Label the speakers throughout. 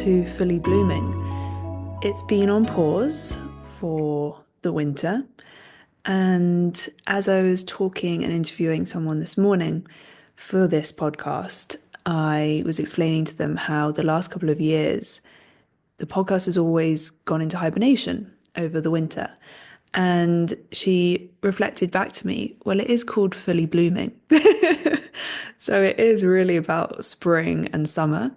Speaker 1: to Fully Blooming. It's been on pause for the winter, and as I was talking and interviewing someone this morning for this podcast, I was explaining to them how the last couple of years the podcast has always gone into hibernation over the winter. And she reflected back to me, well, it is called Fully Blooming. So it is really about spring and summer,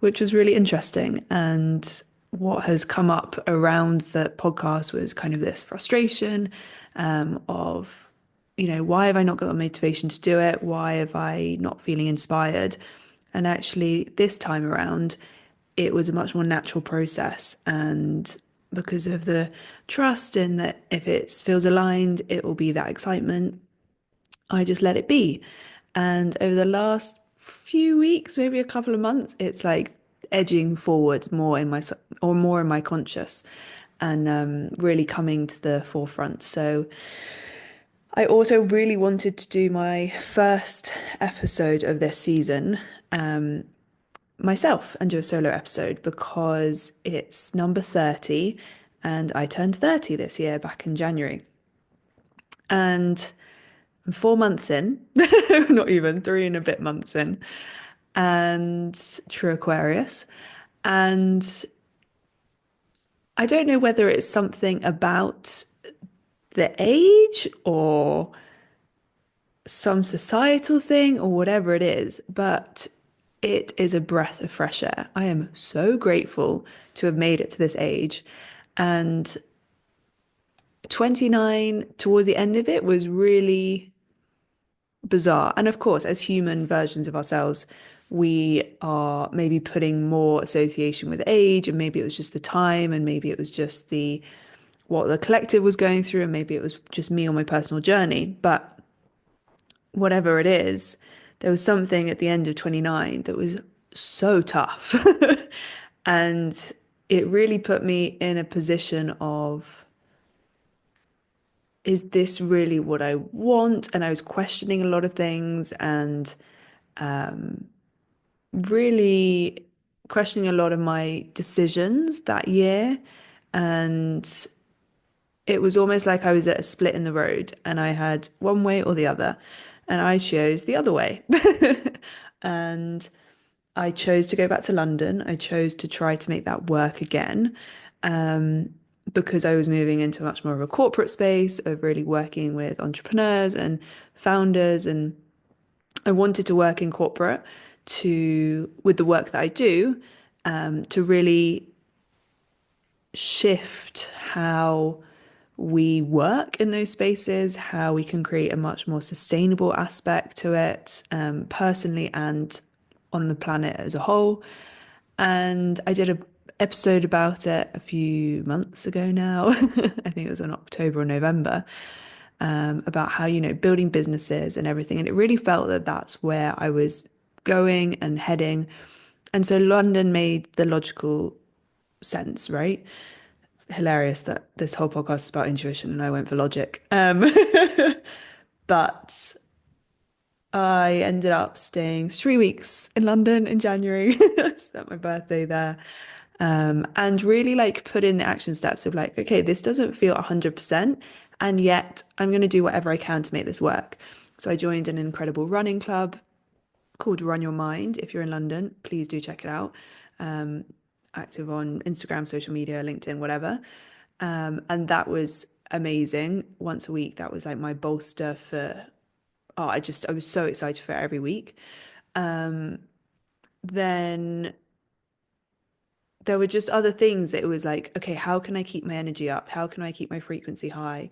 Speaker 1: which was really interesting. And what has come up around the podcast was kind of this frustration of, why have I not got the motivation to do it? Why have I not feeling inspired? And actually, this time around, it was a much more natural process. And because of the trust in that if it feels aligned, it will be that excitement, I just let it be. And over the last few weeks, maybe a couple of months, it's like edging forward more in my or more in my conscious and really coming to the forefront. So I also really wanted to do my first episode of this season myself and do a solo episode because it's number 30 and I turned 30 this year back in January. And I'm 4 months in, not even 3 and a bit months in, and true Aquarius. And I don't know whether it's something about the age or some societal thing or whatever it is, but it is a breath of fresh air. I am so grateful to have made it to this age. And 29 towards the end of it was really bizarre. And of course, as human versions of ourselves, we are maybe putting more association with age, and maybe it was just the time, and maybe it was just the what the collective was going through, and maybe it was just me on my personal journey. But whatever it is, there was something at the end of 29 that was so tough. And it really put me in a position of, is this really what I want? And I was questioning a lot of things and really questioning a lot of my decisions that year. And it was almost like I was at a split in the road and I had one way or the other. And I chose the other way. And I chose to go back to London. I chose to try to make that work again because I was moving into much more of a corporate space of really working with entrepreneurs and founders. And I wanted to work in corporate with the work that I do, to really shift how we work in those spaces, how we can create a much more sustainable aspect to it, personally and on the planet as a whole. And I did an episode about it a few months ago now. I think it was in October or November, about how, building businesses and everything. And it really felt that that's where I was going and heading. And so London made the logical sense, right? Hilarious that this whole podcast is about intuition and I went for logic. But I ended up staying 3 weeks in London in January, spent my birthday there, and really like put in the action steps of like, okay, this doesn't feel 100%, and yet I'm going to do whatever I can to make this work. So I joined an incredible running club called Run Your Mind. If you're in London, please do check it out. Active on Instagram, social media, LinkedIn, whatever. And that was amazing. Once a week, that was like my bolster for, I was so excited for every week. Then there were just other things that it was like, okay, how can I keep my energy up? How can I keep my frequency high?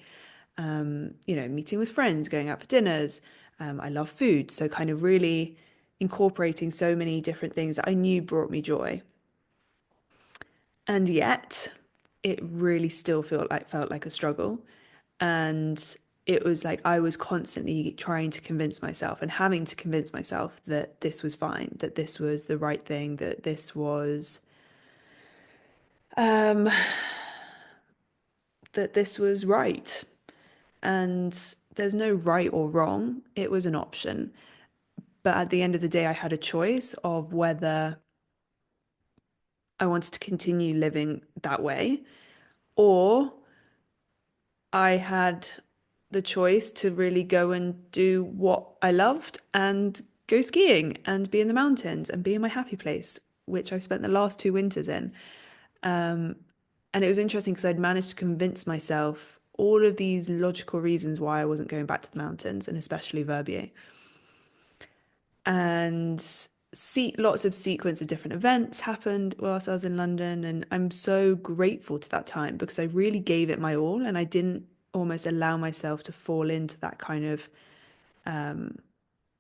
Speaker 1: Meeting with friends, going out for dinners. I love food. So kind of really incorporating so many different things that I knew brought me joy. And yet it really still felt like a struggle. And it was like I was constantly trying to convince myself and having to convince myself that this was fine, that this was the right thing, that this was um that this was right. And there's no right or wrong. It was an option. But at the end of the day, I had a choice of whether I wanted to continue living that way, or I had the choice to really go and do what I loved and go skiing and be in the mountains and be in my happy place, which I've spent the last 2 winters in. And it was interesting because I'd managed to convince myself all of these logical reasons why I wasn't going back to the mountains, and especially Verbier. And see lots of sequence of different events happened whilst I was in London, and I'm so grateful to that time because I really gave it my all, and I didn't almost allow myself to fall into that kind of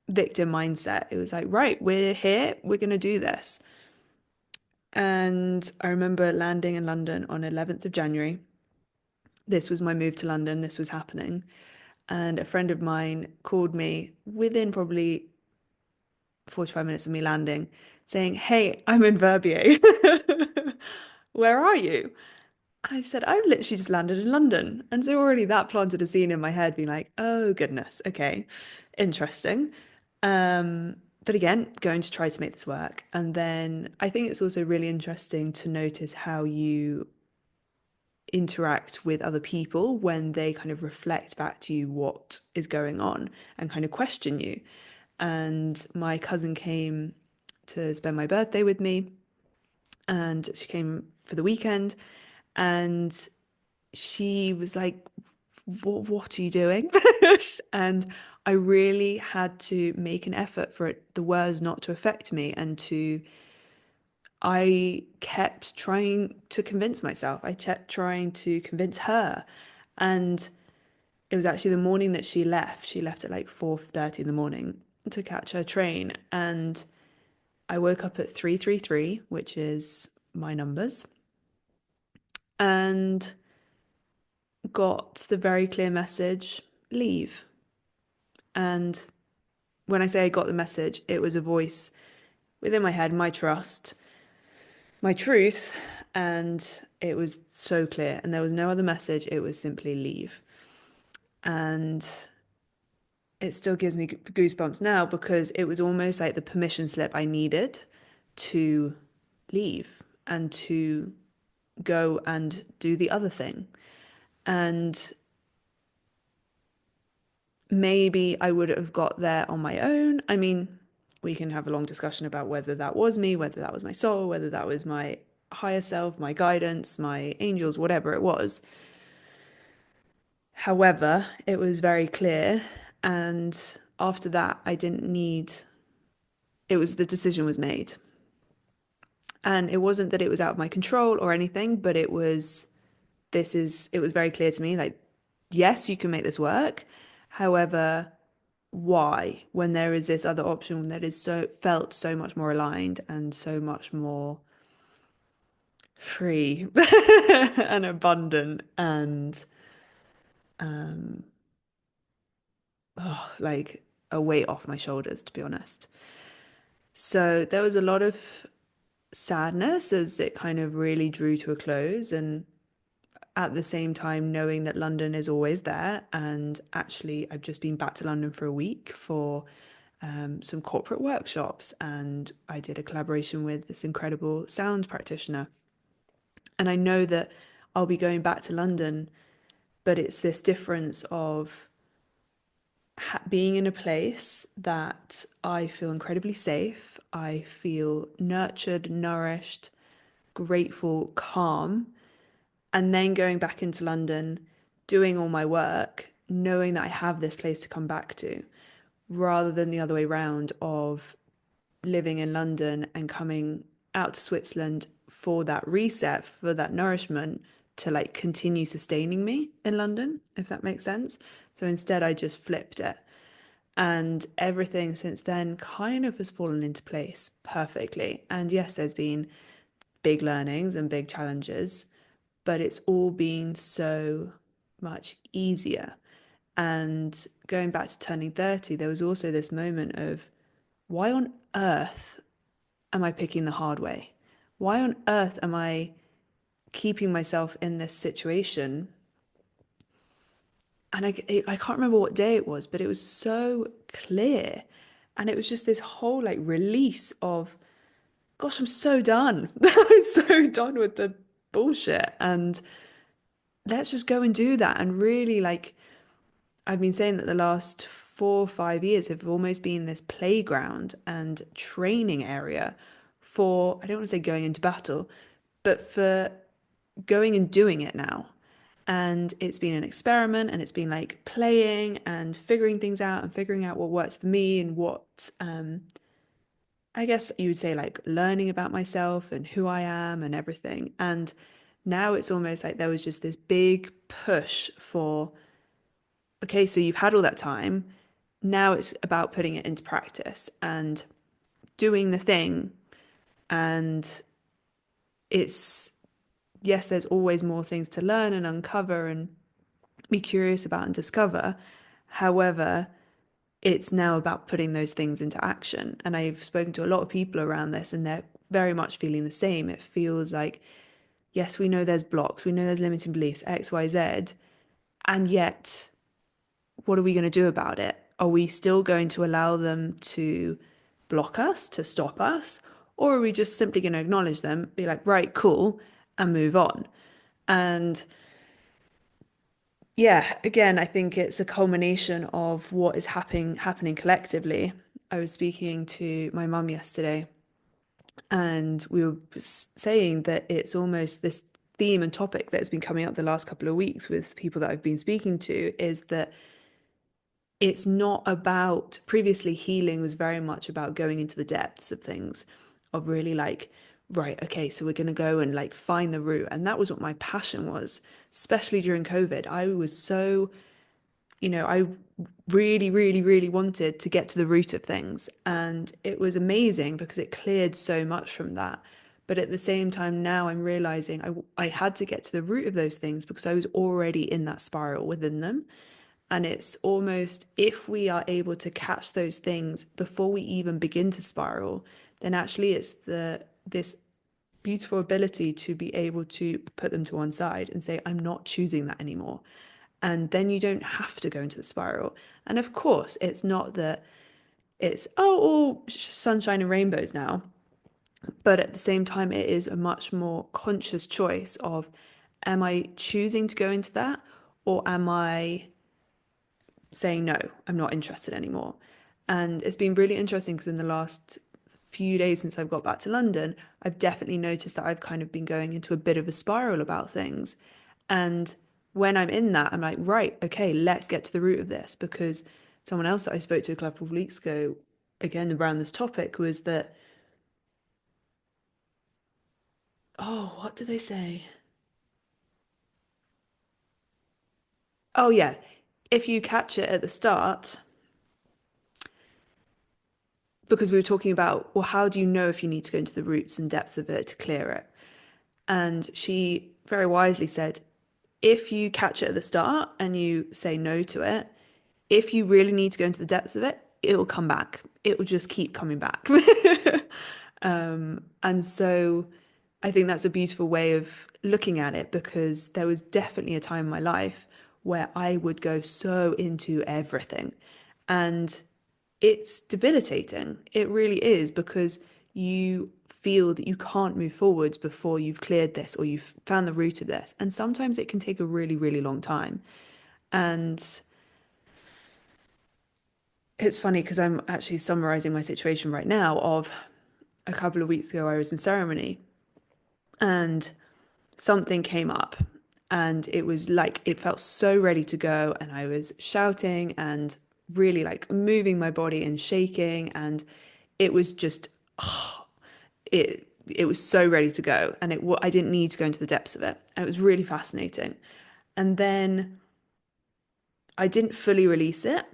Speaker 1: victim mindset. It was like, right, we're here, we're going to do this. And I remember landing in London on 11th of January. This was my move to London, this was happening. And a friend of mine called me within probably 45 minutes of me landing, saying, "Hey, I'm in Verbier. Where are you?" I said, "I've literally just landed in London." And so already that planted a scene in my head, being like, "Oh, goodness. Okay. Interesting." But again, going to try to make this work. And then I think it's also really interesting to notice how you interact with other people when they kind of reflect back to you what is going on and kind of question you. And my cousin came to spend my birthday with me, and she came for the weekend, and she was like, what are you doing?" And I really had to make an effort for the words not to affect me, and I kept trying to convince myself. I kept trying to convince her. And it was actually the morning that she left. She left at like 4:30 in the morning to catch her train. And I woke up at 333, which is my numbers, and got the very clear message, leave. And when I say I got the message, it was a voice within my head, my trust, my truth, and it was so clear. And there was no other message, it was simply leave. And it still gives me goosebumps now because it was almost like the permission slip I needed to leave and to go and do the other thing. And maybe I would have got there on my own. I mean, we can have a long discussion about whether that was me, whether that was my soul, whether that was my higher self, my guidance, my angels, whatever it was. However, it was very clear. And after that, I didn't need, it was the decision was made. And it wasn't that it was out of my control or anything, but it was very clear to me like, yes, you can make this work. However, why when there is this other option that is so felt so much more aligned and so much more free and abundant and like a weight off my shoulders, to be honest. So there was a lot of sadness as it kind of really drew to a close, and at the same time knowing that London is always there. And actually, I've just been back to London for a week for some corporate workshops, and I did a collaboration with this incredible sound practitioner. And I know that I'll be going back to London, but it's this difference of being in a place that I feel incredibly safe, I feel nurtured, nourished, grateful, calm, and then going back into London, doing all my work, knowing that I have this place to come back to, rather than the other way around of living in London and coming out to Switzerland for that reset, for that nourishment to like continue sustaining me in London, if that makes sense. So instead, I just flipped it. And everything since then kind of has fallen into place perfectly. And yes, there's been big learnings and big challenges, but it's all been so much easier. And going back to turning 30, there was also this moment of why on earth am I picking the hard way? Why on earth am I keeping myself in this situation? And I can't remember what day it was, but it was so clear. And it was just this whole like release of gosh, I'm so done. I'm so done with the bullshit. And let's just go and do that. And really, like, I've been saying that the last 4 or 5 years have almost been this playground and training area for, I don't want to say going into battle, but for going and doing it now. And it's been an experiment and it's been like playing and figuring things out and figuring out what works for me and what I guess you would say like learning about myself and who I am and everything. And now it's almost like there was just this big push for, okay, so you've had all that time. Now it's about putting it into practice and doing the thing. And it's, yes, there's always more things to learn and uncover and be curious about and discover. However, it's now about putting those things into action. And I've spoken to a lot of people around this, and they're very much feeling the same. It feels like, yes, we know there's blocks, we know there's limiting beliefs, X, Y, Z. And yet, what are we going to do about it? Are we still going to allow them to block us, to stop us? Or are we just simply going to acknowledge them, be like, right, cool, and move on? And yeah, again, I think it's a culmination of what is happening collectively. I was speaking to my mum yesterday, and we were saying that it's almost this theme and topic that has been coming up the last couple of weeks with people that I've been speaking to is that it's not about, previously healing was very much about going into the depths of things, of really like, right, okay, so we're going to go and like find the root. And that was what my passion was, especially during COVID. I was so, I really, really, really wanted to get to the root of things. And it was amazing because it cleared so much from that. But at the same time, now I'm realizing I had to get to the root of those things because I was already in that spiral within them. And it's almost if we are able to catch those things before we even begin to spiral, then actually it's this beautiful ability to be able to put them to one side and say, I'm not choosing that anymore. And then you don't have to go into the spiral. And of course, it's not that it's, oh, all sunshine and rainbows now. But at the same time, it is a much more conscious choice of, am I choosing to go into that? Or am I saying, no, I'm not interested anymore? And it's been really interesting because in the last few days since I've got back to London, I've definitely noticed that I've kind of been going into a bit of a spiral about things. And when I'm in that, I'm like, right, okay, let's get to the root of this. Because someone else that I spoke to a couple of weeks ago, again, around this topic, was that, oh, what do they say? Oh, yeah, if you catch it at the start, because we were talking about, well, how do you know if you need to go into the roots and depths of it to clear it? And she very wisely said, if you catch it at the start and you say no to it, if you really need to go into the depths of it, it will come back. It will just keep coming back. And so I think that's a beautiful way of looking at it because there was definitely a time in my life where I would go so into everything. And it's debilitating. It really is because you feel that you can't move forwards before you've cleared this or you've found the root of this. And sometimes it can take a really, really long time. And it's funny because I'm actually summarizing my situation right now of a couple of weeks ago I was in ceremony and something came up and it was like it felt so ready to go and I was shouting and really like moving my body and shaking and it was just it was so ready to go and I didn't need to go into the depths of it. It was really fascinating. And then I didn't fully release it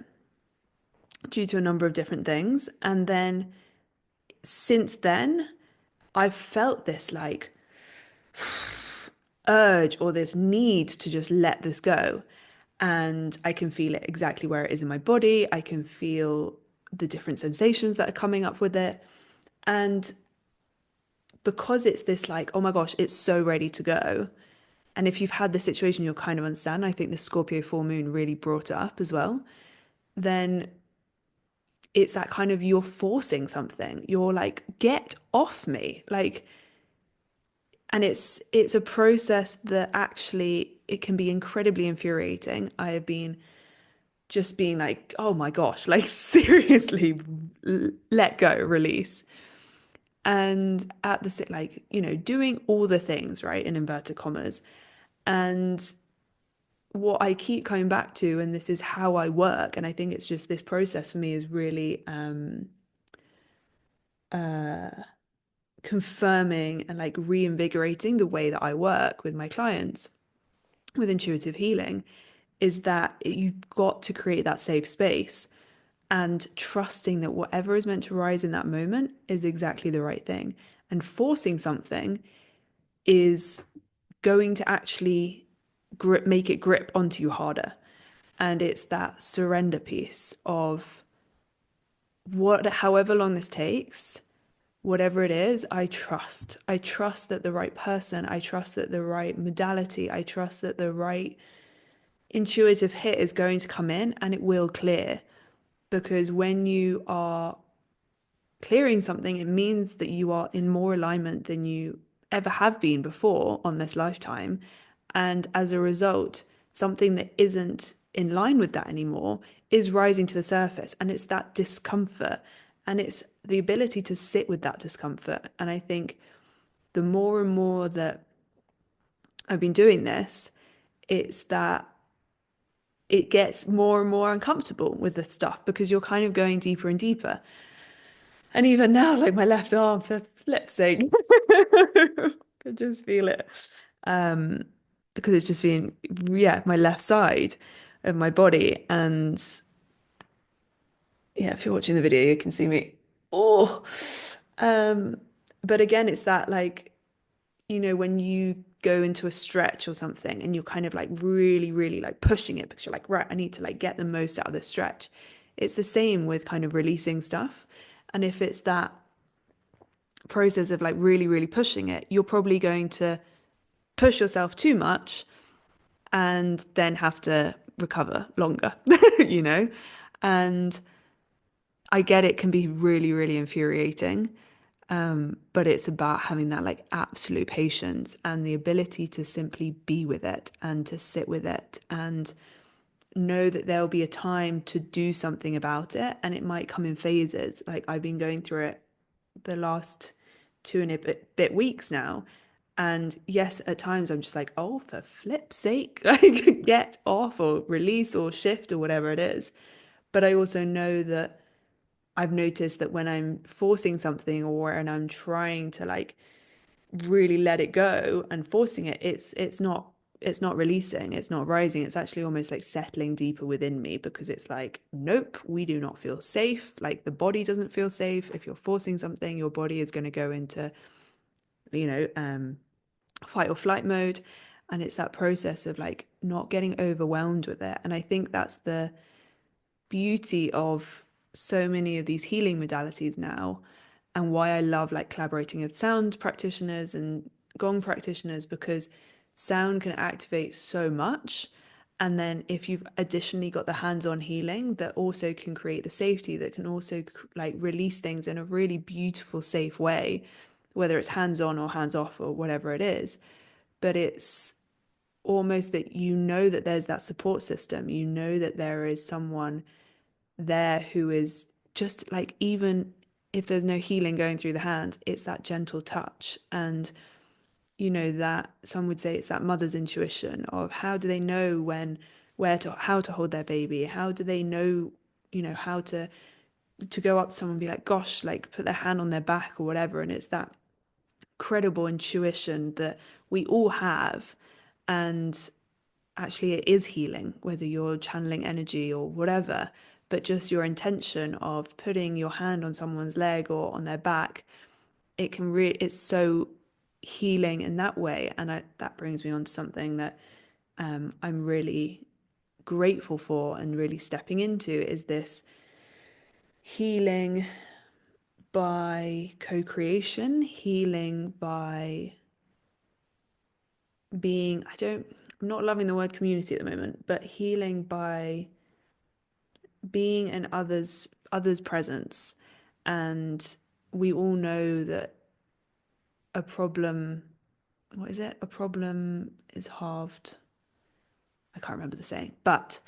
Speaker 1: due to a number of different things. And then since then, I've felt this like urge or this need to just let this go. And I can feel it exactly where it is in my body. I can feel the different sensations that are coming up with it. And because it's this like, oh my gosh, it's so ready to go. And if you've had this situation, you'll kind of understand. I think the Scorpio full moon really brought it up as well. Then it's that kind of you're forcing something. You're like, get off me. Like, and it's a process that actually it can be incredibly infuriating. I have been just being like, oh my gosh, like seriously, let go, release. And at the like, doing all the things, right, in inverted commas. And what I keep coming back to, and this is how I work, and I think it's just this process for me is really confirming and like reinvigorating the way that I work with my clients with intuitive healing, is that you've got to create that safe space and trusting that whatever is meant to rise in that moment is exactly the right thing. And forcing something is going to actually make it grip onto you harder. And it's that surrender piece of however long this takes, whatever it is, I trust. I trust that the right person, I trust that the right modality, I trust that the right intuitive hit is going to come in and it will clear. Because when you are clearing something, it means that you are in more alignment than you ever have been before on this lifetime. And as a result, something that isn't in line with that anymore is rising to the surface. And it's that discomfort and it's the ability to sit with that discomfort. And I think the more and more that I've been doing this, it's that it gets more and more uncomfortable with the stuff because you're kind of going deeper and deeper. And even now, like my left arm, for flip's sake, I could just feel it. Um, because it's just been, yeah, my left side of my body. And yeah, if you're watching the video, you can see me. Oh, um, but again, it's that like, when you go into a stretch or something and you're kind of like really, really like pushing it because you're like, right, I need to like get the most out of this stretch. It's the same with kind of releasing stuff. And if it's that process of like really, really pushing it, you're probably going to push yourself too much and then have to recover longer, you know? And I get it can be really, really infuriating. But it's about having that like absolute patience and the ability to simply be with it and to sit with it and know that there'll be a time to do something about it. And it might come in phases. Like I've been going through it the last two and a bit weeks now. And yes, at times I'm just like, oh, for flip's sake, like get off or release or shift or whatever it is. But I also know that I've noticed that when I'm forcing something or and I'm trying to like really let it go and forcing it, it's not releasing, it's not rising, it's actually almost like settling deeper within me because it's like, nope, we do not feel safe. Like the body doesn't feel safe. If you're forcing something, your body is going to go into, you know, fight or flight mode. And it's that process of like not getting overwhelmed with it. And I think that's the beauty of so many of these healing modalities now and why I love like collaborating with sound practitioners and gong practitioners because sound can activate so much. And then if you've additionally got the hands-on healing that also can create the safety that can also like release things in a really beautiful, safe way, whether it's hands-on or hands-off or whatever it is. But it's almost that that there's that support system, that there is someone there who is just like, even if there's no healing going through the hand, it's that gentle touch. And that some would say it's that mother's intuition of how do they know how to hold their baby, how do they know, how to go up to someone and be like, gosh, like put their hand on their back or whatever. And it's that credible intuition that we all have. And actually it is healing, whether you're channeling energy or whatever, but just your intention of putting your hand on someone's leg or on their back, it's so healing in that way. And that brings me on to something that I'm really grateful for and really stepping into is this healing by co-creation, healing by being, I'm not loving the word community at the moment, but healing by being in others' presence. And we all know that a problem, what is it? A problem is halved. I can't remember the saying, but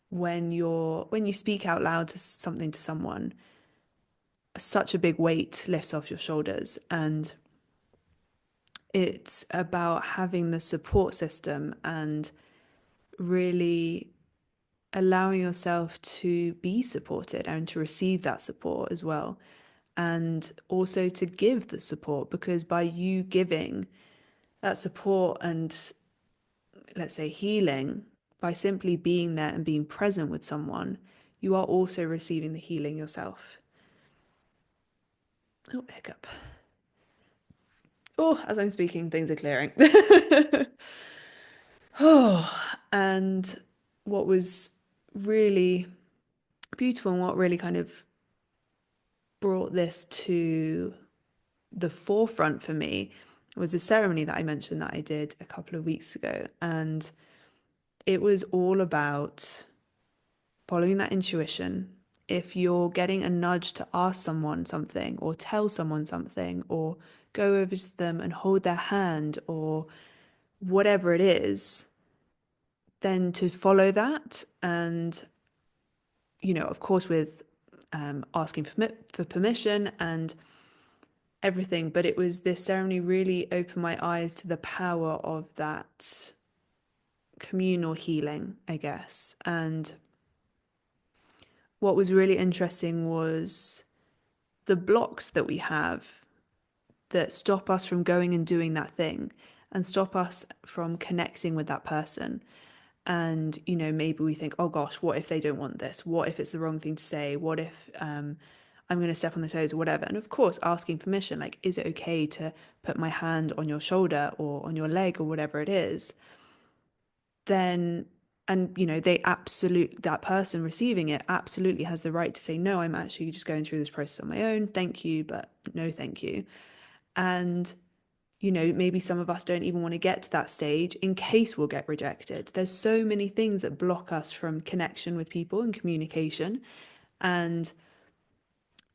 Speaker 1: when you speak out loud to something to someone, such a big weight lifts off your shoulders. And it's about having the support system and really allowing yourself to be supported and to receive that support as well. And also to give the support, because by you giving that support and, let's say, healing, by simply being there and being present with someone, you are also receiving the healing yourself. Oh, hiccup. Oh, as I'm speaking, things are clearing. Oh, and what was really beautiful and what really kind of brought this to the forefront for me was a ceremony that I mentioned that I did a couple of weeks ago. And it was all about following that intuition. If you're getting a nudge to ask someone something or tell someone something or go over to them and hold their hand or whatever it is, then to follow that. And, of course, with asking for permission and everything. But it was this ceremony really opened my eyes to the power of that communal healing, I guess. And what was really interesting was the blocks that we have that stop us from going and doing that thing and stop us from connecting with that person. And, maybe we think, oh gosh, what if they don't want this? What if it's the wrong thing to say? What if I'm going to step on the toes or whatever? And of course, asking permission, like, is it okay to put my hand on your shoulder or on your leg or whatever it is? Then, and, that person receiving it absolutely has the right to say, no, I'm actually just going through this process on my own. Thank you, but no, thank you. And maybe some of us don't even want to get to that stage in case we'll get rejected. There's so many things that block us from connection with people and communication. And,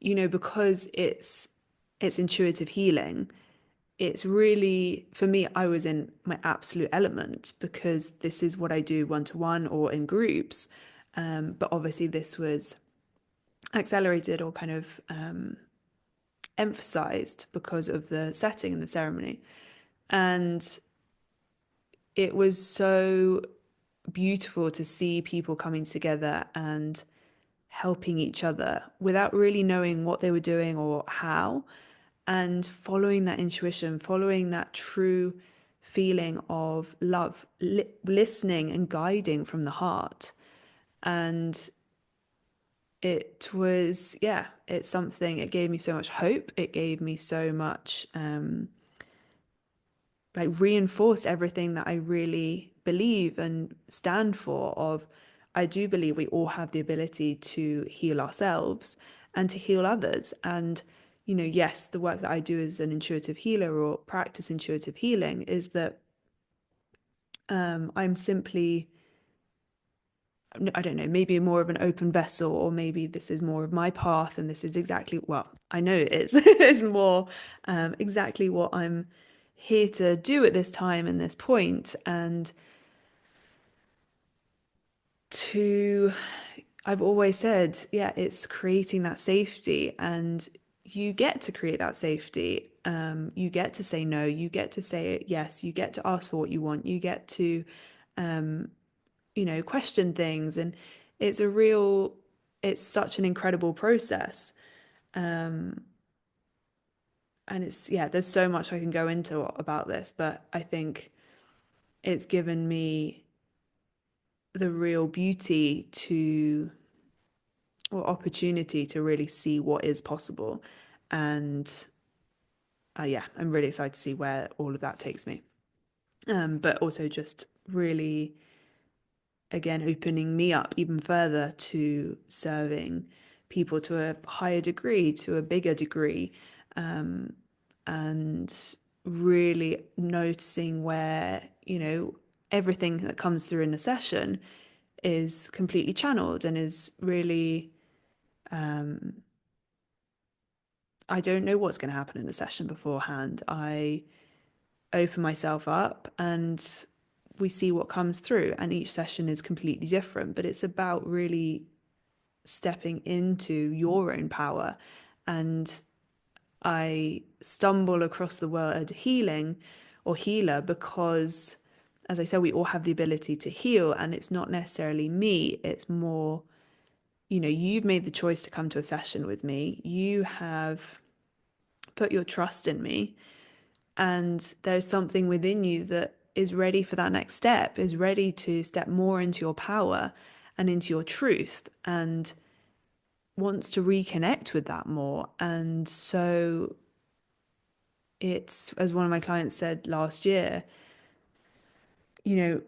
Speaker 1: because it's intuitive healing, it's really, for me, I was in my absolute element because this is what I do one to one or in groups. But obviously this was accelerated or kind of emphasized because of the setting and the ceremony. And it was so beautiful to see people coming together and helping each other without really knowing what they were doing or how, and following that intuition, following that true feeling of love, listening and guiding from the heart. And it was, yeah, it's something, it gave me so much hope. It gave me so much like reinforce everything that I really believe and stand for of I do believe we all have the ability to heal ourselves and to heal others. And, yes, the work that I do as an intuitive healer or practice intuitive healing is that I'm simply, I don't know, maybe more of an open vessel, or maybe this is more of my path and this is exactly, well, I know it is, it's more exactly what I'm here to do at this time and this point. And to, I've always said, yeah, it's creating that safety, and you get to create that safety. You get to say no, you get to say yes, you get to ask for what you want, you get to, question things. And it's a real, it's such an incredible process. And it's, yeah, there's so much I can go into about this, but I think it's given me the real beauty to, or opportunity to really see what is possible. And yeah, I'm really excited to see where all of that takes me. But also just really, again, opening me up even further to serving people to a higher degree, to a bigger degree, and really noticing where, everything that comes through in the session is completely channeled and is really I don't know what's going to happen in the session beforehand. I open myself up and we see what comes through, and each session is completely different, but it's about really stepping into your own power. And I stumble across the word healing or healer because, as I said, we all have the ability to heal, and it's not necessarily me, it's more, you've made the choice to come to a session with me. You have put your trust in me, and there's something within you that is ready for that next step, is ready to step more into your power and into your truth, and wants to reconnect with that more. And so it's, as one of my clients said last year,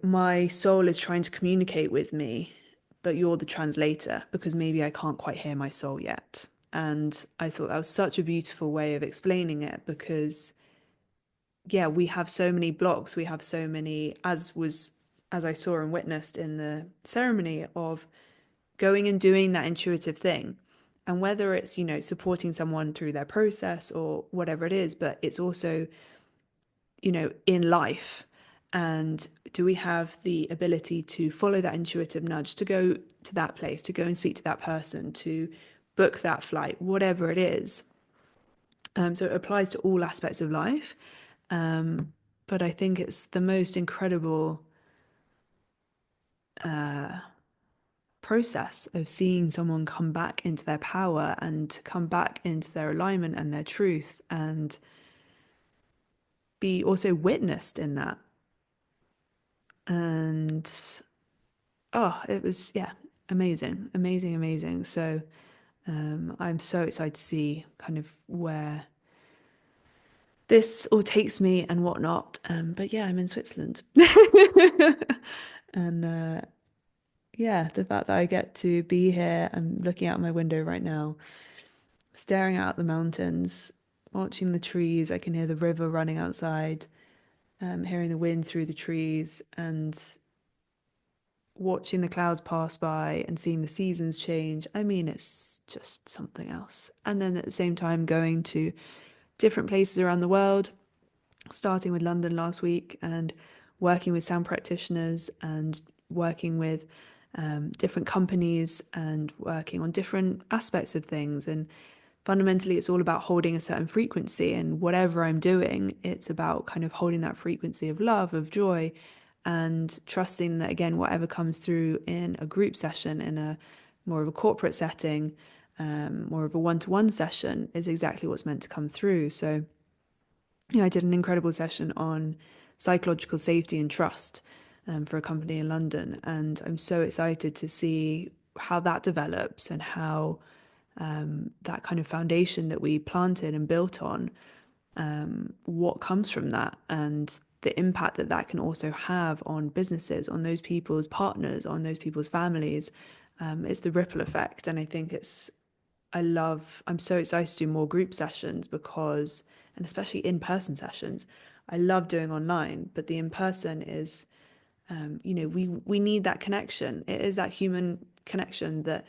Speaker 1: my soul is trying to communicate with me, but you're the translator because maybe I can't quite hear my soul yet. And I thought that was such a beautiful way of explaining it because, yeah, we have so many blocks. We have so many, as I saw and witnessed in the ceremony, of going and doing that intuitive thing. And whether it's, supporting someone through their process or whatever it is, but it's also, in life. And do we have the ability to follow that intuitive nudge, to go to that place, to go and speak to that person, to book that flight, whatever it is? So it applies to all aspects of life. But I think it's the most incredible process of seeing someone come back into their power and come back into their alignment and their truth, and be also witnessed in that. And oh, it was, yeah, amazing, amazing, amazing. So I'm so excited to see kind of where this all takes me and whatnot. But yeah, I'm in Switzerland. And yeah, the fact that I get to be here, I'm looking out my window right now, staring out at the mountains, watching the trees. I can hear the river running outside, hearing the wind through the trees, and watching the clouds pass by and seeing the seasons change. I mean, it's just something else. And then at the same time, going to different places around the world, starting with London last week and working with sound practitioners and working with different companies and working on different aspects of things. And fundamentally, it's all about holding a certain frequency. And whatever I'm doing, it's about kind of holding that frequency of love, of joy, and trusting that, again, whatever comes through in a group session, in a more of a corporate setting, more of a one-to-one session, is exactly what's meant to come through. So yeah, I did an incredible session on psychological safety and trust for a company in London. And I'm so excited to see how that develops and how that kind of foundation that we planted and built on, what comes from that, and the impact that that can also have on businesses, on those people's partners, on those people's families. It's the ripple effect. And I think I'm so excited to do more group sessions because, and especially in-person sessions, I love doing online, but the in-person is, we need that connection. It is that human connection that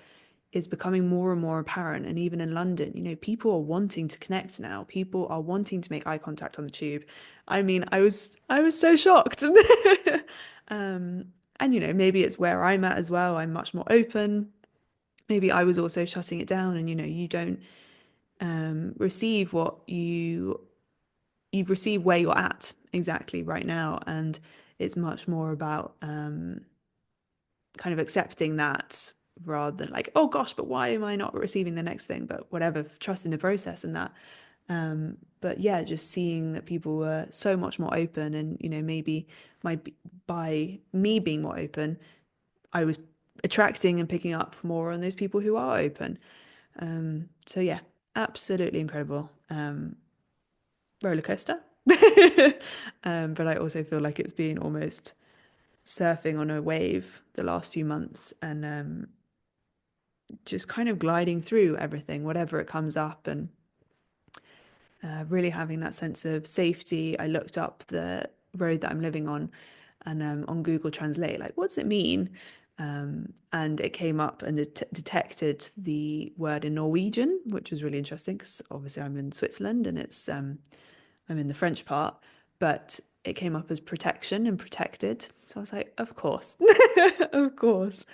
Speaker 1: is becoming more and more apparent. And even in London, people are wanting to connect now. People are wanting to make eye contact on the tube. I mean, I was so shocked. And maybe it's where I'm at as well. I'm much more open. Maybe I was also shutting it down, and you don't receive what you've received where you're at exactly right now, and it's much more about kind of accepting that rather than like, oh gosh, but why am I not receiving the next thing? But whatever, trusting the process and that. But yeah, just seeing that people were so much more open, and maybe my by me being more open, I was attracting and picking up more on those people who are open. So yeah, absolutely incredible. Roller coaster. But I also feel like it's been almost surfing on a wave the last few months, and just kind of gliding through everything, whatever it comes up, and really having that sense of safety. I looked up the road that I'm living on, and on Google Translate, like, what does it mean? And it came up and detected the word in Norwegian, which was really interesting because obviously I'm in Switzerland and it's I'm in the French part, but it came up as protection and protected. So I was like, of course, of course.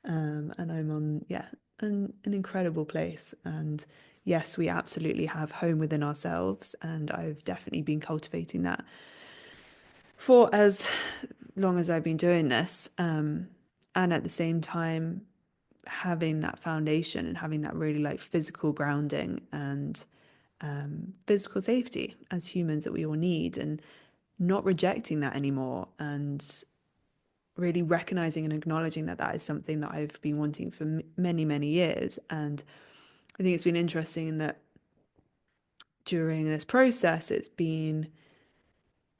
Speaker 1: And I'm on, yeah, an incredible place. And yes, we absolutely have home within ourselves. And I've definitely been cultivating that for as long as I've been doing this. And at the same time, having that foundation and having that really like physical grounding and physical safety as humans that we all need, and not rejecting that anymore, and really recognizing and acknowledging that that is something that I've been wanting for many, many years. And I think it's been interesting in that during this process, it's been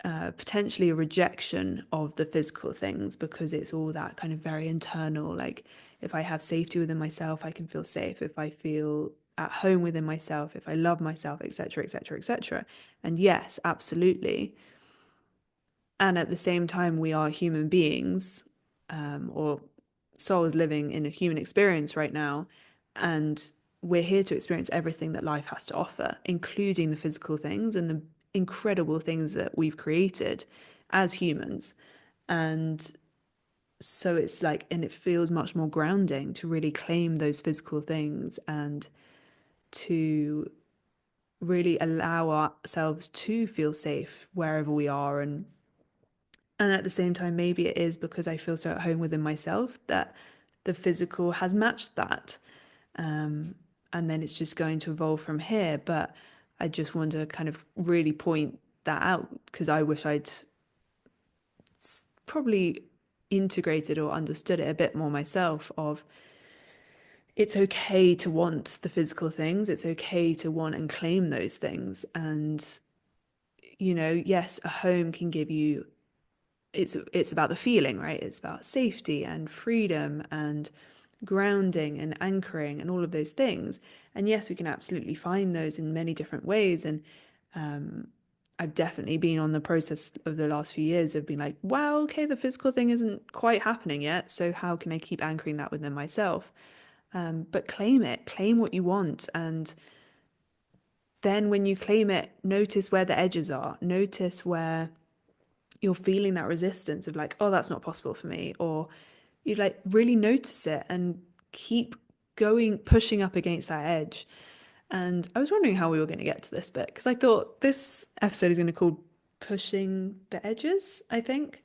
Speaker 1: potentially a rejection of the physical things because it's all that kind of very internal. Like, if I have safety within myself, I can feel safe. If I feel at home within myself, if I love myself, etc., etc., etc. And yes, absolutely. And at the same time, we are human beings, or souls living in a human experience right now. And we're here to experience everything that life has to offer, including the physical things and the incredible things that we've created as humans. And so it's like, and it feels much more grounding to really claim those physical things and to really allow ourselves to feel safe wherever we are. And at the same time, maybe it is because I feel so at home within myself that the physical has matched that. Um, and then it's just going to evolve from here. But I just want to kind of really point that out because I wish I'd probably integrated or understood it a bit more myself of it's okay to want the physical things. It's okay to want and claim those things. And, yes, a home can give you it's about the feeling, right? It's about safety and freedom and grounding and anchoring and all of those things. And yes, we can absolutely find those in many different ways. And I've definitely been on the process of the last few years of being like, wow, okay, the physical thing isn't quite happening yet. So how can I keep anchoring that within myself? But claim it, claim what you want. And then when you claim it, notice where the edges are, notice where you're feeling that resistance of like, oh, that's not possible for me, or you like really notice it and keep going, pushing up against that edge. And I was wondering how we were going to get to this bit because I thought this episode is going to call Pushing the Edges, I think.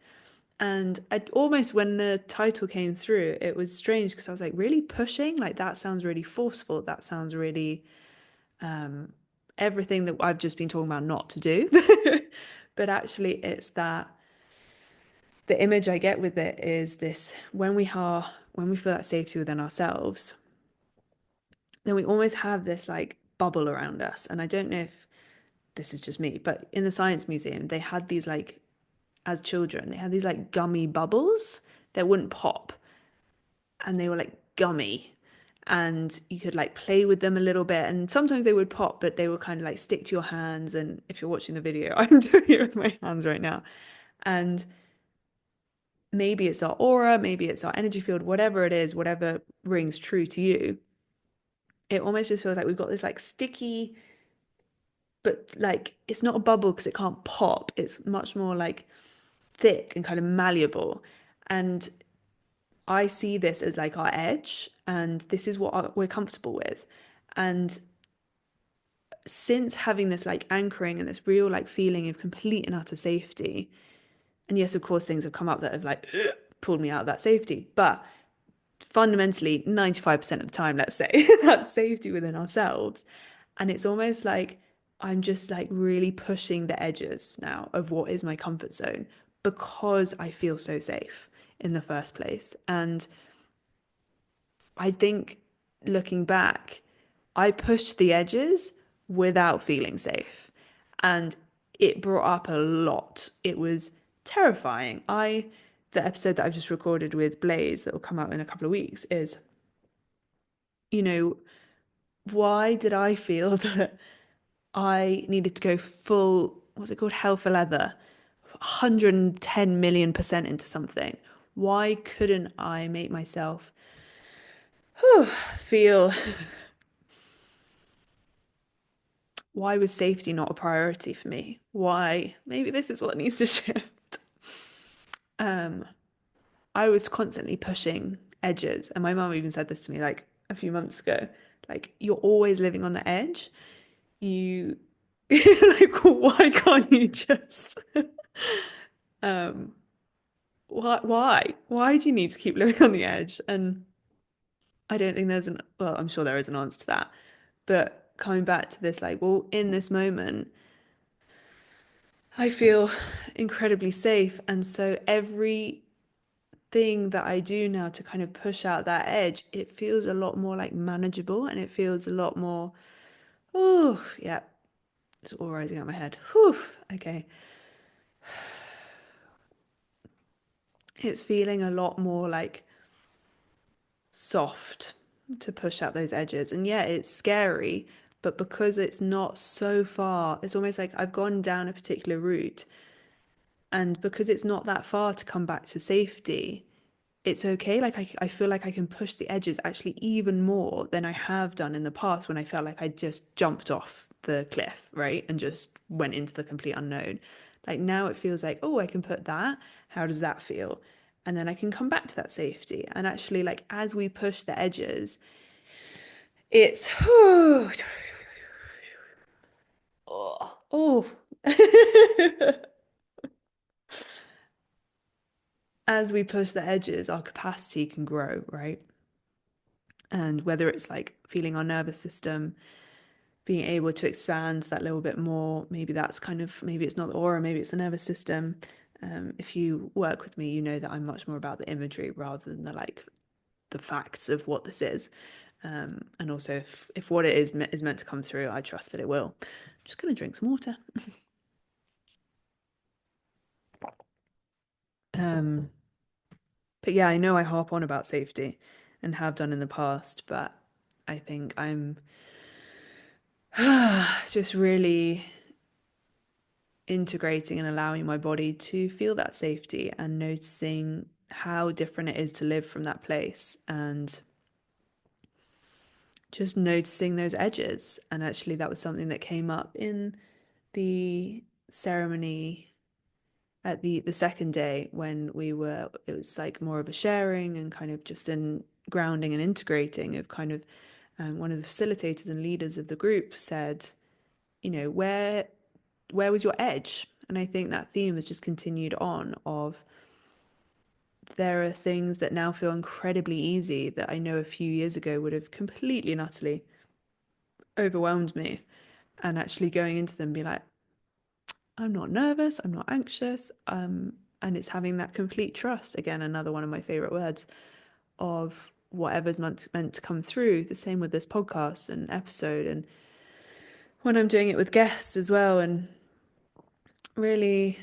Speaker 1: And I almost, when the title came through, it was strange because I was like, really pushing? Like, that sounds really forceful. That sounds really everything that I've just been talking about not to do. But actually, it's that the image I get with it is this when we feel that safety within ourselves, then we almost have this like bubble around us. And I don't know if this is just me, but in the Science Museum, they had these like, as children, they had these like gummy bubbles that wouldn't pop and they were like gummy. And you could like play with them a little bit. And sometimes they would pop, but they would kind of like stick to your hands. And if you're watching the video, I'm doing it with my hands right now. And maybe it's our aura, maybe it's our energy field, whatever it is, whatever rings true to you, it almost just feels like we've got this like sticky, but like it's not a bubble because it can't pop. It's much more like thick and kind of malleable. And I see this as like our edge, and this is what we're comfortable with. And since having this like anchoring and this real like feeling of complete and utter safety, and yes, of course, things have come up that have like pulled me out of that safety, but fundamentally 95% of the time, let's say, that's safety within ourselves. And it's almost like I'm just like really pushing the edges now of what is my comfort zone because I feel so safe in the first place. And I think looking back, I pushed the edges without feeling safe. And it brought up a lot. It was terrifying. The episode that I've just recorded with Blaze that will come out in a couple of weeks is, you know, why did I feel that I needed to go full, what's it called? Hell for leather, 110 million% into something. Why couldn't I make myself feel, why was safety not a priority for me? Why? Maybe this is what needs to shift. Um, I was constantly pushing edges, and my mum even said this to me like a few months ago. Like, you're always living on the edge. You like, why can't you just um why do you need to keep living on the edge? And I don't think there's an, well, I'm sure there is an answer to that, but coming back to this, like, well, in this moment I feel incredibly safe, and so every thing that I do now to kind of push out that edge, it feels a lot more like manageable, and it feels a lot more, oh yeah, it's all rising out my head. Whew, okay. It's feeling a lot more like soft to push out those edges. And yeah, it's scary, but because it's not so far, it's almost like I've gone down a particular route. And because it's not that far to come back to safety, it's okay. Like I feel like I can push the edges actually even more than I have done in the past when I felt like I just jumped off the cliff, right? And just went into the complete unknown. Like now it feels like, oh, I can put that. How does that feel? And then I can come back to that safety. And actually, like as we push the edges, it's oh, oh. As we push the edges, our capacity can grow, right? And whether it's like feeling our nervous system being able to expand that little bit more. Maybe that's kind of, maybe it's not the aura, maybe it's the nervous system. If you work with me, you know that I'm much more about the imagery rather than the like the facts of what this is. And also, if what it is meant to come through, I trust that it will. I'm just gonna drink some water. Um, but yeah, I know I harp on about safety and have done in the past, but I think I'm just really integrating and allowing my body to feel that safety and noticing how different it is to live from that place and just noticing those edges. And actually, that was something that came up in the ceremony at the second day when it was like more of a sharing and kind of just in grounding and integrating of kind of one of the facilitators and leaders of the group said, you know, where was your edge? And I think that theme has just continued on of there are things that now feel incredibly easy that I know a few years ago would have completely and utterly overwhelmed me. And actually going into them, be like, I'm not nervous, I'm not anxious. And it's having that complete trust. Again, another one of my favorite words of whatever's meant to come through. The same with this podcast and episode, and when I'm doing it with guests as well, and really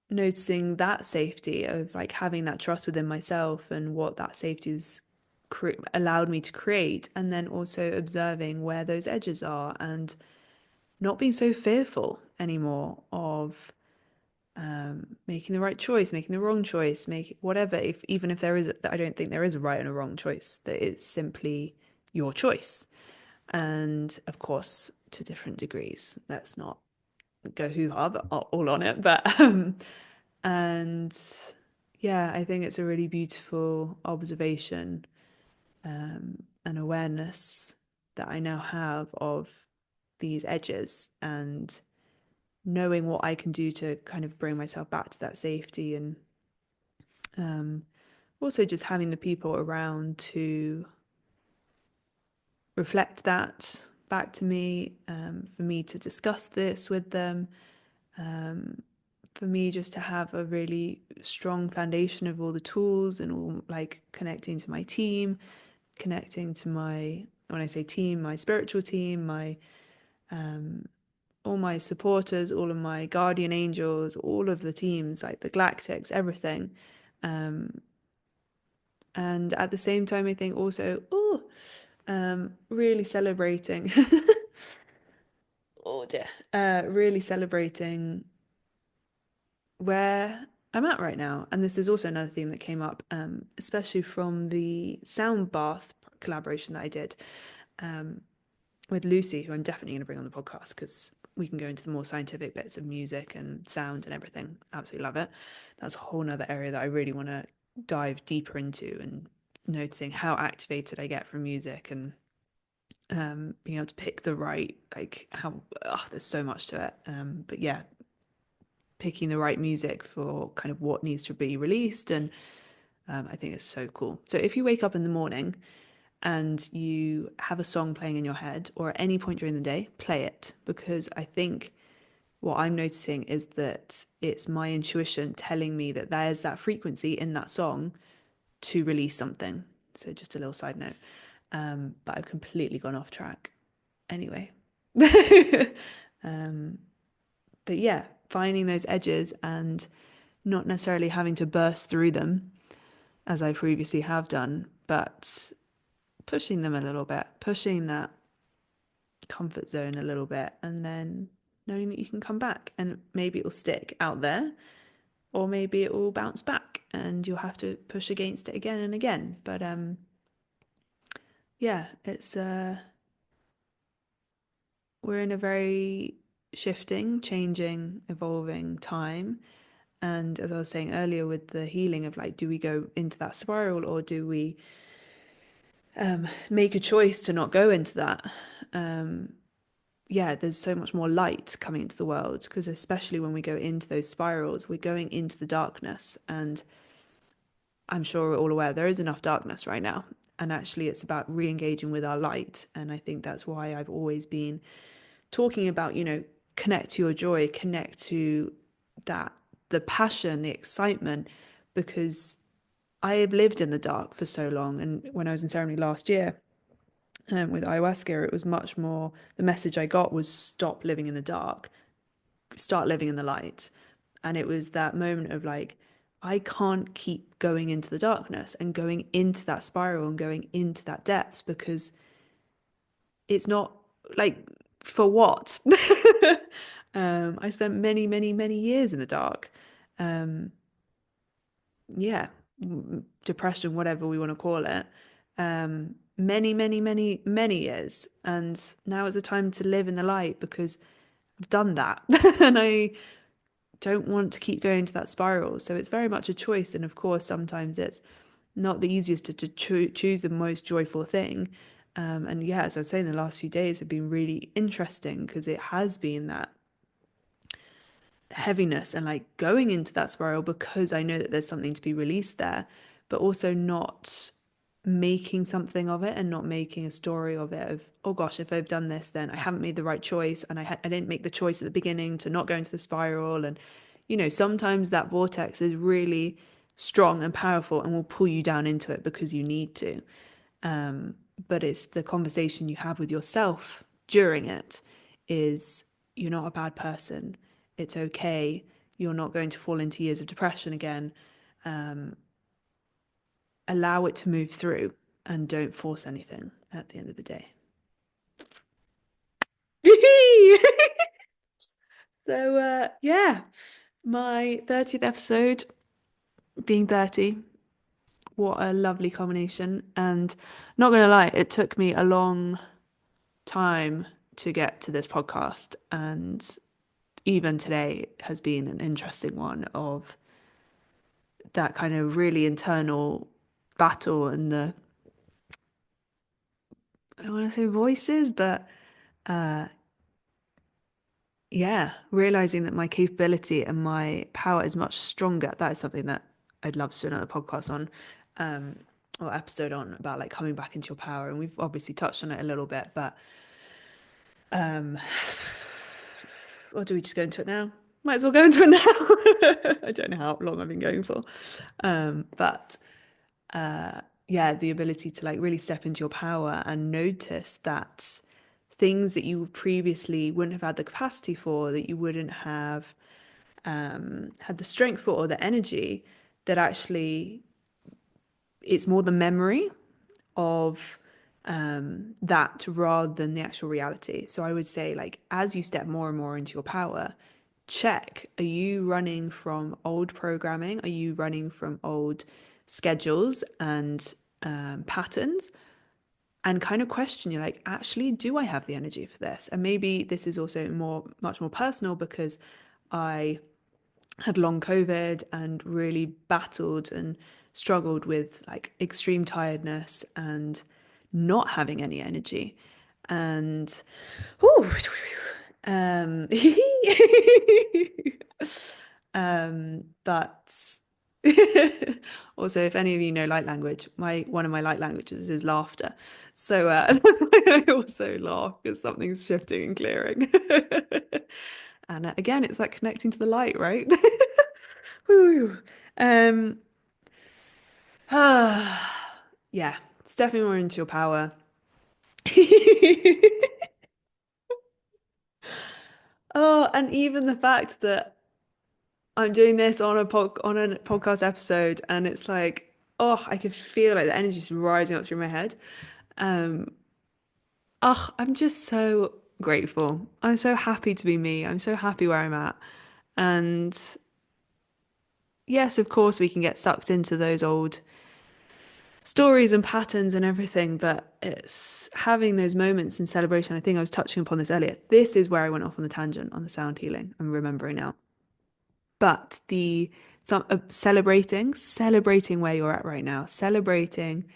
Speaker 1: noticing that safety of like having that trust within myself and what that safety has allowed me to create, and then also observing where those edges are and not being so fearful anymore of making the right choice, making the wrong choice, make whatever. If even if there is, I don't think there is a right and a wrong choice. That it's simply your choice, and of course to different degrees. Let's not go hoo ha all on it, but and yeah, I think it's a really beautiful observation and awareness that I now have of these edges and knowing what I can do to kind of bring myself back to that safety, and um, also just having the people around to reflect that back to me, for me to discuss this with them, for me just to have a really strong foundation of all the tools and all like connecting to my team, connecting to my, when I say team, my spiritual team, my all my supporters, all of my guardian angels, all of the teams, like the galactics, everything. And at the same time, I think also, oh, really celebrating, oh dear, really celebrating where. I'm at right now. And this is also another thing that came up, especially from the sound bath collaboration that I did with Lucy, who I'm definitely going to bring on the podcast because we can go into the more scientific bits of music and sound and everything. Absolutely love it. That's a whole nother area that I really want to dive deeper into, and noticing how activated I get from music, and being able to pick the right, like how, there's so much to it. But yeah, picking the right music for kind of what needs to be released. And I think it's so cool. So if you wake up in the morning and you have a song playing in your head, or at any point during the day, play it, because I think what I'm noticing is that it's my intuition telling me that there's that frequency in that song to release something. So just a little side note. But I've completely gone off track. Anyway. um, but yeah, finding those edges and not necessarily having to burst through them as I previously have done, but pushing them a little bit, pushing that comfort zone a little bit, and then knowing that you can come back, and maybe it will stick out there, or maybe it will bounce back and you'll have to push against it again and again. But yeah, it's we're in a very shifting, changing, evolving time. And as I was saying earlier with the healing of like, do we go into that spiral, or do we make a choice to not go into that? Yeah, there's so much more light coming into the world, because especially when we go into those spirals, we're going into the darkness. And I'm sure we're all aware there is enough darkness right now. And actually, it's about re engaging with our light. And I think that's why I've always been talking about, connect to your joy, connect to that, the passion, the excitement, because I have lived in the dark for so long. And when I was in ceremony last year, with ayahuasca, it was much more, the message I got was stop living in the dark, start living in the light. And it was that moment of like, I can't keep going into the darkness and going into that spiral and going into that depths, because it's not like, for what? I spent many, many, many years in the dark. Um, yeah, depression, whatever we want to call it. Many, many, many, many years. And now is the time to live in the light, because I've done that. And I don't want to keep going to that spiral. So it's very much a choice. And of course, sometimes it's not the easiest to choose the most joyful thing. And yeah, as I was saying, the last few days have been really interesting, because it has been that heaviness and like going into that spiral, because I know that there's something to be released there, but also not making something of it, and not making a story of it of, oh gosh, if I've done this, then I haven't made the right choice, and I didn't make the choice at the beginning to not go into the spiral. And sometimes that vortex is really strong and powerful and will pull you down into it because you need to. But it's the conversation you have with yourself during it, is you're not a bad person. It's okay. You're not going to fall into years of depression again. Allow it to move through, and don't force anything at the end of the day. So, yeah, my 30th episode, being 30, what a lovely combination. And not going to lie, it took me a long time to get to this podcast. And even today has been an interesting one of that kind of really internal battle, and the, I don't want to say voices, but yeah, realizing that my capability and my power is much stronger. That is something that I'd love to do another podcast on, um, or episode on, about like coming back into your power. And we've obviously touched on it a little bit, but um, or do we just go into it now? Might as well go into it now. I don't know how long I've been going for, but yeah, the ability to like really step into your power and notice that things that you previously wouldn't have had the capacity for, that you wouldn't have had the strength for, or the energy, that actually it's more the memory of that rather than the actual reality. So I would say, like, as you step more and more into your power, check. Are you running from old programming? Are you running from old schedules and patterns? And kind of question you're like, actually, do I have the energy for this? And maybe this is also much more personal because I had long COVID and really battled and struggled with like extreme tiredness and not having any energy. And whew, um, but also, if any of you know light language, my one of my light languages is laughter. So I also laugh because something's shifting and clearing. And again, it's like connecting to the light, right? Woo. Um, yeah, stepping more into your power. Oh, and even the fact that I'm doing this on a podcast episode, and it's like, oh, I can feel like the energy just rising up through my head. Um, oh, I'm just so grateful. I'm so happy to be me. I'm so happy where I'm at. And yes, of course, we can get sucked into those old stories and patterns and everything, but it's having those moments in celebration. I think I was touching upon this earlier. This is where I went off on the tangent on the sound healing. I'm remembering now. But the some celebrating where you're at right now, celebrating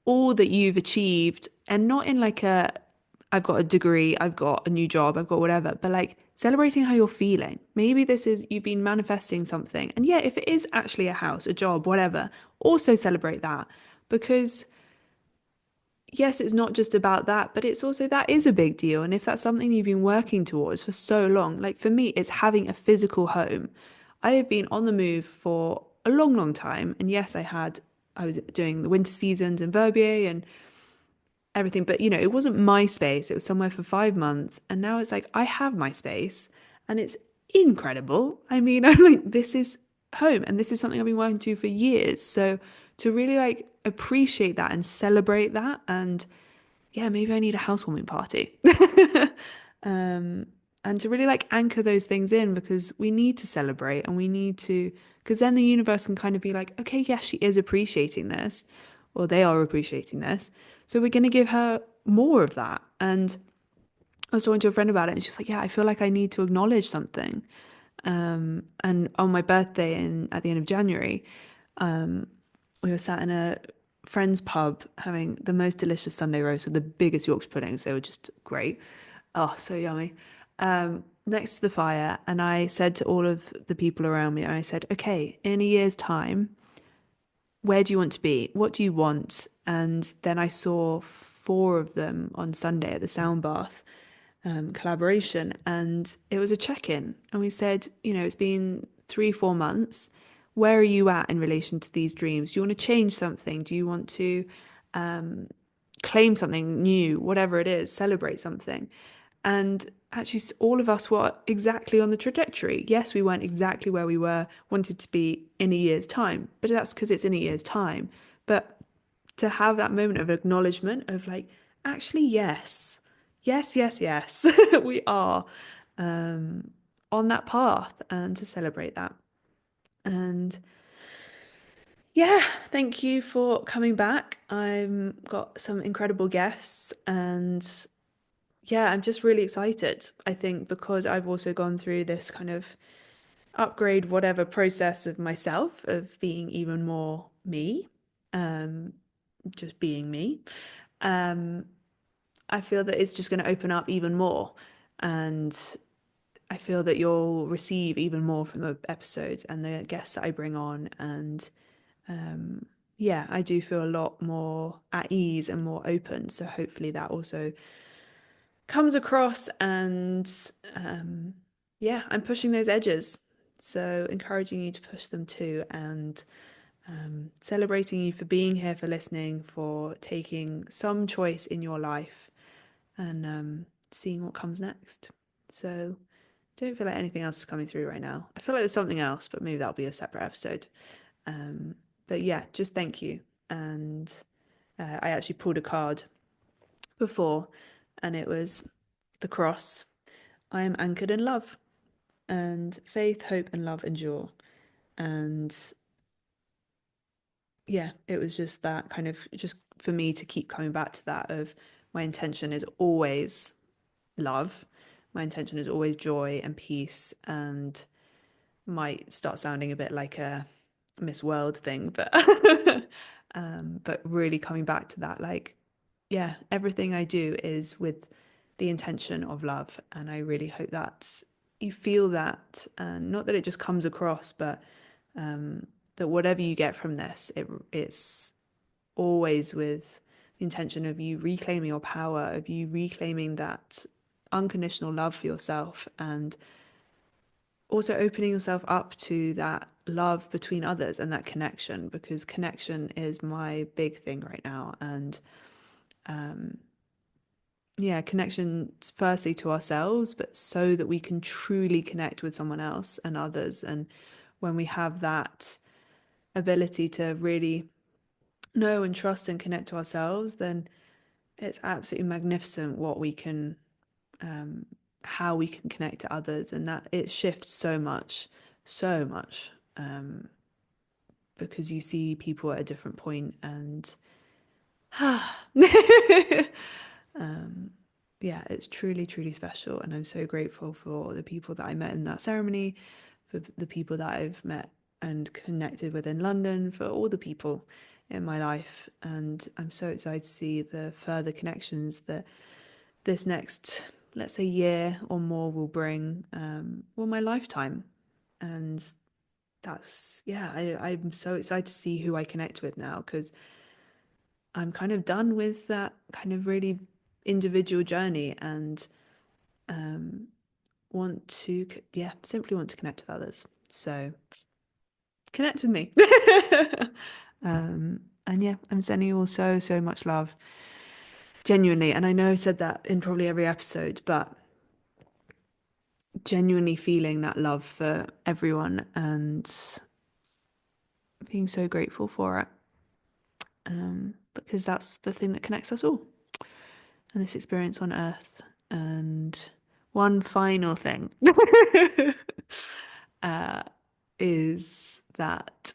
Speaker 1: all that you've achieved, and not in like a I've got a degree, I've got a new job, I've got whatever, but like celebrating how you're feeling. Maybe this is you've been manifesting something. And yeah, if it is actually a house, a job, whatever, also celebrate that because yes, it's not just about that, but it's also that is a big deal. And if that's something you've been working towards for so long, like for me, it's having a physical home. I have been on the move for a long, long time. And yes, I was doing the winter seasons in Verbier and everything, but it wasn't my space. It was somewhere for 5 months. And now it's like I have my space and it's incredible. I mean, I'm like, this is home and this is something I've been working to for years. So to really like appreciate that and celebrate that and yeah, maybe I need a housewarming party. um, and to really like anchor those things in because we need to celebrate and we need to, because then the universe can kind of be like, okay, yes, she is appreciating this, or they are appreciating this. So we're going to give her more of that. And I was talking to a friend about it, and she was like, yeah, I feel like I need to acknowledge something. And on my birthday at the end of January, we were sat in a friend's pub having the most delicious Sunday roast with the biggest Yorkshire puddings. They were just great. Oh, so yummy. Next to the fire, and I said to all of the people around me, I said, okay, in a year's time, where do you want to be? What do you want? And then I saw four of them on Sunday at the sound bath collaboration, and it was a check-in. And we said, it's been 3, 4 months. Where are you at in relation to these dreams? Do you want to change something? Do you want to claim something new? Whatever it is, celebrate something. And actually, all of us were exactly on the trajectory. Yes, we weren't exactly where we wanted to be in a year's time, but that's because it's in a year's time. But to have that moment of acknowledgement of like, actually, yes, yes, yes, yes, we are on that path and to celebrate that. And yeah, thank you for coming back. I've got some incredible guests and yeah, I'm just really excited. I think because I've also gone through this kind of upgrade, whatever process of myself, of being even more me, um, just being me. Um, I feel that it's just going to open up even more. And I feel that you'll receive even more from the episodes and the guests that I bring on. And yeah, I do feel a lot more at ease and more open. So hopefully that also comes across and yeah, I'm pushing those edges. So encouraging you to push them too and celebrating you for being here, for listening, for taking some choice in your life and seeing what comes next. So don't feel like anything else is coming through right now. I feel like there's something else, but maybe that'll be a separate episode. But yeah, just thank you. And I actually pulled a card before, and it was the cross. I am anchored in love. and faith, hope, and love endure. And yeah, it was just that kind of just for me to keep coming back to that of my intention is always love. My intention is always joy and peace, and might start sounding a bit like a Miss World thing, but really coming back to that, like, yeah, everything I do is with the intention of love, and I really hope that you feel that, and not that it just comes across, but that whatever you get from this, it's always with the intention of you reclaiming your power, of you reclaiming that unconditional love for yourself, and also opening yourself up to that love between others and that connection, because connection is my big thing right now. And yeah, connection firstly to ourselves, but so that we can truly connect with someone else and others. And when we have that ability to really know and trust and connect to ourselves, then it's absolutely magnificent what we can, how we can connect to others, and that it shifts so much, because you see people at a different point, and yeah, it's truly, truly special. And I'm so grateful for the people that I met in that ceremony, for the people that I've met and connected with in London, for all the people in my life. And I'm so excited to see the further connections that this next, let's say, year or more will bring, well, my lifetime. And that's, yeah, I'm so excited to see who I connect with now, because I'm kind of done with that kind of really individual journey, and want to, yeah, simply want to connect with others. So connect with me. And yeah, I'm sending you all so, so much love, genuinely. And I know I've said that in probably every episode, but genuinely feeling that love for everyone and being so grateful for it. Because that's the thing that connects us all and this experience on Earth. And one final thing is that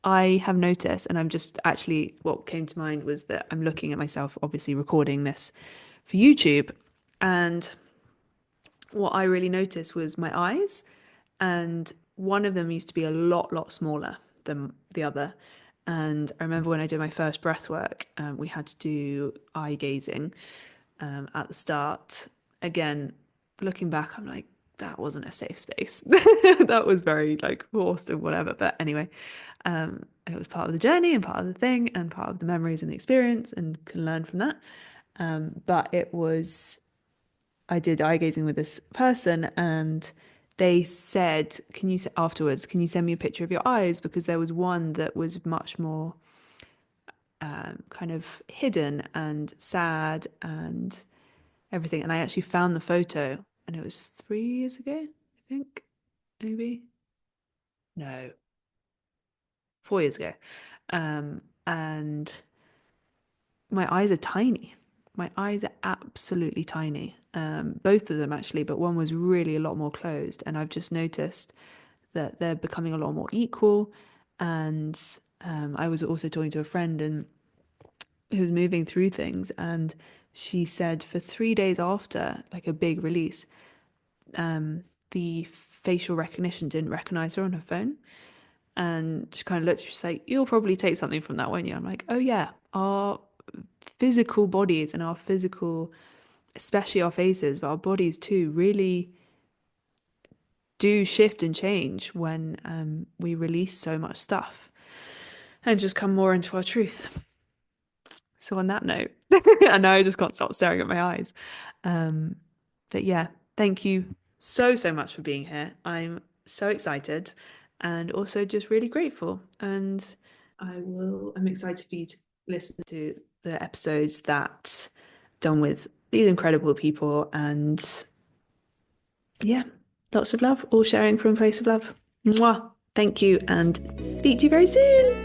Speaker 1: I have noticed, and I'm just actually, what came to mind was that I'm looking at myself, obviously recording this for YouTube, and what I really noticed was my eyes, and one of them used to be a lot smaller than the other. And I remember when I did my first breath work, we had to do eye gazing at the start. Again, looking back, I'm like, that wasn't a safe space. That was very like forced and whatever. But anyway, it was part of the journey and part of the thing and part of the memories and the experience, and can learn from that. But it was, I did eye gazing with this person, and they said, can you, afterwards, can you send me a picture of your eyes? Because there was one that was much more kind of hidden and sad and everything. And I actually found the photo, and it was 3 years ago, I think, maybe. No, 4 years ago. And my eyes are tiny. My eyes are absolutely tiny. Both of them actually, but one was really a lot more closed. And I've just noticed that they're becoming a lot more equal. And I was also talking to a friend and who was moving through things, and she said for 3 days after like a big release, the facial recognition didn't recognize her on her phone. And she kind of looked, she's like, you'll probably take something from that, won't you? I'm like, oh yeah, our physical bodies and our physical, especially our faces, but our bodies too, really do shift and change when we release so much stuff and just come more into our truth. So on that note, I know I just can't stop staring at my eyes. Um, but yeah, thank you so, so much for being here. I'm so excited and also just really grateful. And I'm excited for you to listen to the episodes that done with these incredible people. And yeah, lots of love, all sharing from a place of love. Mwah. Thank you, and speak to you very soon.